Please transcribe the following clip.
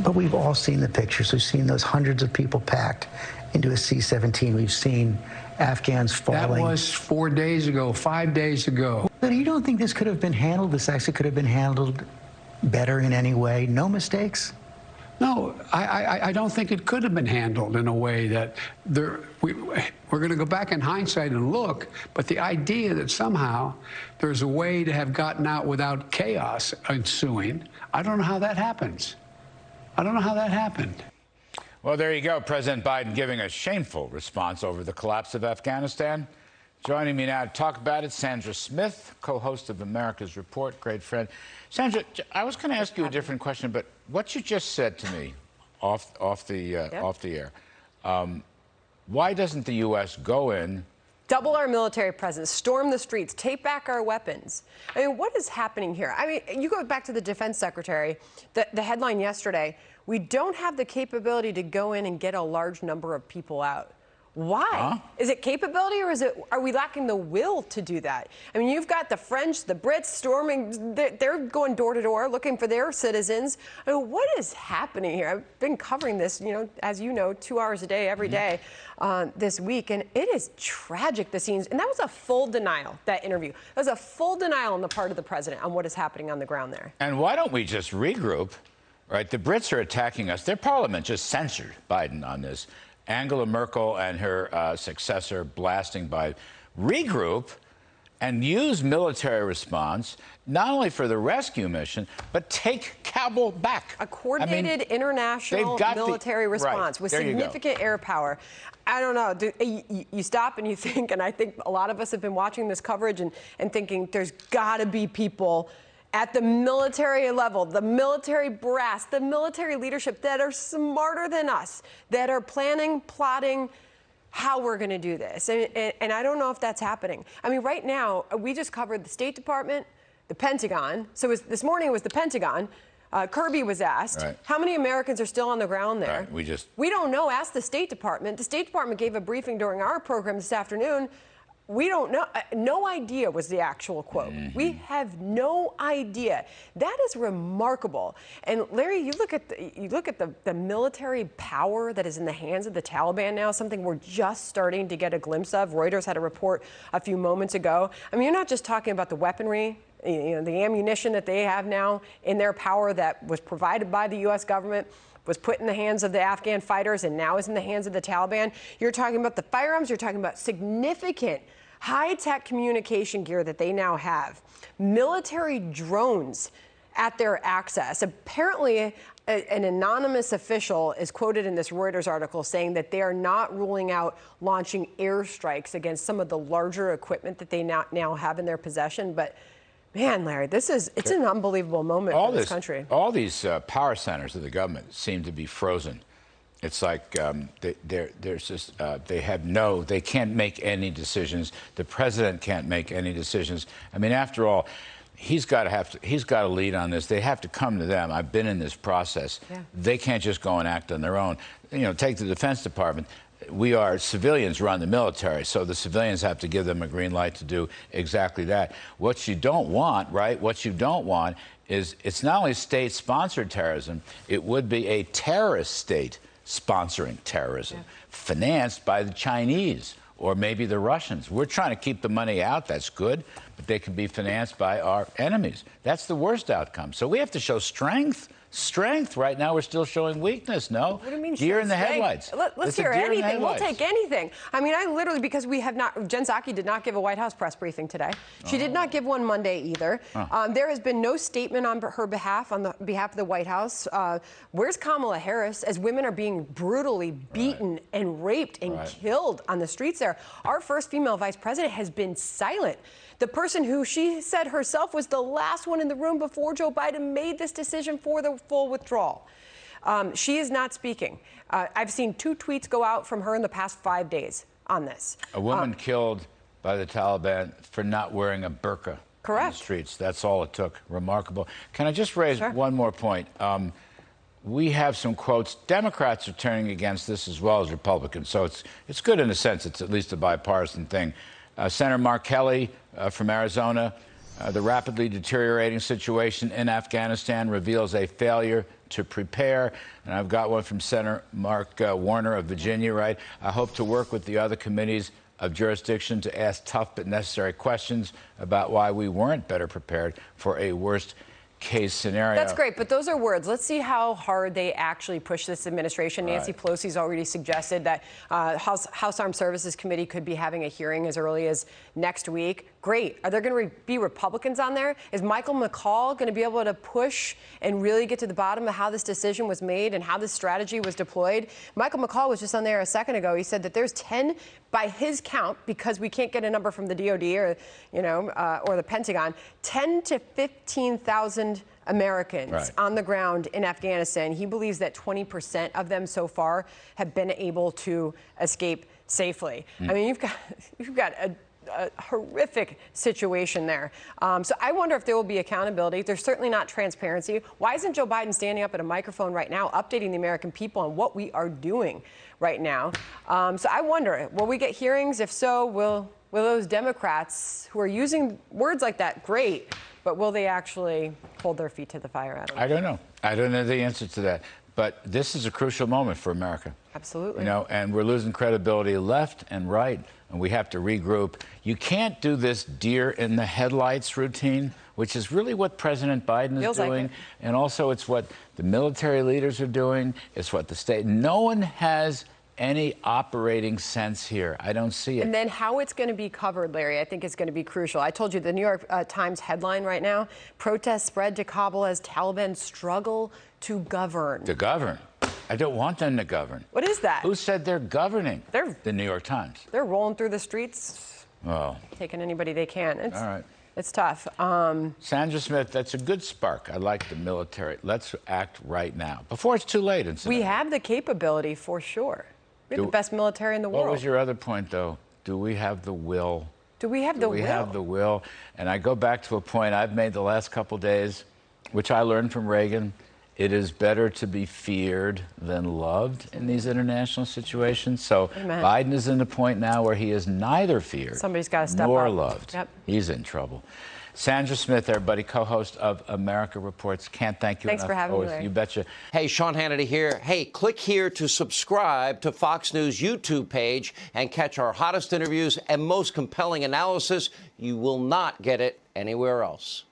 But we've all seen the pictures. We've seen those hundreds of people packed into a C-17. We've seen Afghans falling. That was 4 days ago, 5 days ago. But you don't think this could have been handled, this actually could have been handled better in any way? No mistakes? No, I don't think it could have been handled in a way that we're going to go back in hindsight and look, but the idea that somehow there's a way to have gotten out without chaos ensuing, I don't know how that happens. I don't know how that happened. Well, there you go. President Biden giving a shameful response over the collapse of Afghanistan. Joining me now to talk about it, Sandra Smith, co-host of America's Report, great friend. Sandra, I was going to ask you a different question, but what you just said to me off the air, why doesn't the U.S. go in? Double our military presence, storm the streets, take back our weapons. I mean, what is happening here? I mean, you go back to the defense secretary, the headline yesterday, we don't have the capability to go in and get a large number of people out. Why? Huh? Is it capability, or are we lacking the will to do that? I mean, you've got the French, the Brits storming, they're going door to door looking for their citizens. I mean, what is happening here? I've been covering this, as you know, 2 hours a day, every day this week, and it is tragic, the scenes. And that was a full denial, that interview. That was a full denial on the part of the president on what is happening on the ground there. And why don't we just regroup, right? The Brits are attacking us. Their parliament just censured Biden on this. Angela Merkel and her successor blasting by regroup and use military response, not only for the rescue mission, but take Kabul back. A coordinated international military response with significant air power. I don't know. You stop and you think, and I think a lot of us have been watching this coverage and thinking there's got to be people at the military level, the military brass, the military leadership that are smarter than us, that are planning, plotting how we're going to do this. And I don't know if that's happening. I mean, right now, we just covered the State Department, the Pentagon. So this morning it was the Pentagon. Kirby was asked, how many Americans are still on the ground there? We don't know. Ask the State Department. The State Department gave a briefing during our program this afternoon. We don't know. No idea was the actual quote. We have no idea. That is remarkable. And Larry, you look at the military power that is in the hands of the Taliban now, something we're just starting to get a glimpse of. Reuters had a report a few moments ago. I mean, you're not just talking about the weaponry, the ammunition that they have now in their power that was provided by the U.S. government, was put in the hands of the Afghan fighters and now is in the hands of the Taliban. You're talking about the firearms. You're talking about significant high-tech communication gear that they now have. Military drones at their access. Apparently, an anonymous official is quoted in this Reuters article saying that they are not ruling out launching airstrikes against some of the larger equipment that they now have in their possession. But man, Larry, it's an unbelievable moment for this country. All these power centers of the government seem to be frozen. It's like they can't make any decisions. The president can't make any decisions. I mean, after all, he's got to lead on this. They have to come to them. I've been in this process. Yeah. They can't just go and act on their own. Take the Defense Department. Civilians run the military, so the civilians have to give them a green light to do exactly that. What you don't want, right? What you don't want is it's not only state-sponsored terrorism, it would be a terrorist state sponsoring terrorism, financed by the Chinese or maybe the Russians. We're trying to keep the money out. That's good, but they can be financed by our enemies. That's the worst outcome. So we have to show strength. Right now, we're still showing weakness. No, what do you mean? Deer in the headlights. Let's hear anything. We'll take anything. I mean, I literally, because we have not. Jen Psaki did not give a White House press briefing today. She did not give one Monday either. There has been no statement on her behalf, on the behalf of the White House. Where's Kamala Harris? As women are being brutally beaten and raped and killed on the streets there, our first female vice president has been silent. The person who she said herself was the last one in the room before Joe Biden made this decision for the full withdrawal. She is not speaking. I've seen 2 tweets go out from her in the past 5 days on this. A woman killed by the Taliban for not wearing a burqa on the streets. That's all it took. Remarkable. Can I just raise one more point? We have some quotes. Democrats are turning against this as well as Republicans. So it's good in a sense. It's at least a bipartisan thing. Senator Mark Kelly from Arizona The rapidly deteriorating situation in Afghanistan reveals a failure to prepare. And I've got one from Senator Mark Warner of Virginia, right? I hope to work with the other committees of jurisdiction to ask tough but necessary questions about why we weren't better prepared for a worst case scenario. That's great, but those are words. Let's see how hard they actually push this administration. Nancy Pelosi's already suggested that House Armed Services Committee could be having a hearing as early as next week. Great. Are there going to be Republicans on there? Is Michael McCaul going to be able to push and really get to the bottom of how this decision was made and how this strategy was deployed? Michael McCaul was just on there a second ago. He said that there's 10, by his count, because we can't get a number from the DOD or, or the Pentagon, 10 to 15,000 Americans on the ground in Afghanistan. He believes that 20% of them so far have been able to escape safely. I mean, you've got a horrific situation there. So I wonder if there will be accountability. There's certainly not transparency. Why isn't Joe Biden standing up at a microphone right now, updating the American people on what we are doing right now? So I wonder, will we get hearings? If so, will those Democrats who are using words like that, great, but will they actually hold their feet to the fire? I don't know. I don't know the answer to that. But this is a crucial moment for America. Absolutely. And we're losing credibility left and right, and we have to regroup. You can't do this deer in the headlights routine, which is really what President Biden is doing. Like and also it's what the military leaders are doing. It's what the state. No one has any operating sense here. I don't see it. And then how it's going to be covered, Larry, I think is going to be crucial. I told you the New York Times headline right now, protests spread to Kabul as Taliban struggle to govern. To govern? I don't want them to govern. What is that? Who said they're governing? The New York Times. They're rolling through the streets, taking anybody they can. All right. It's tough. Sandra Smith, that's a good spark. I like the military. Let's act right now, before it's too late. We have the capability for sure. We're the best military in the world. What was your other point, though? Do we have the will? Do we have the will? We have the will. And I go back to a point I've made the last couple days, which I learned from Reagan. It is better to be feared than loved in these international situations. So Biden is in the point now where he is neither feared Somebody's got to step nor up. loved. Yep. He's in trouble. Sandra Smith, everybody, co-host of America Reports. Can't thank you enough. Thanks for having me, Larry. You betcha. Hey, Sean Hannity here. Hey, click here to subscribe to Fox News YouTube page and catch our hottest interviews and most compelling analysis. You will not get it anywhere else.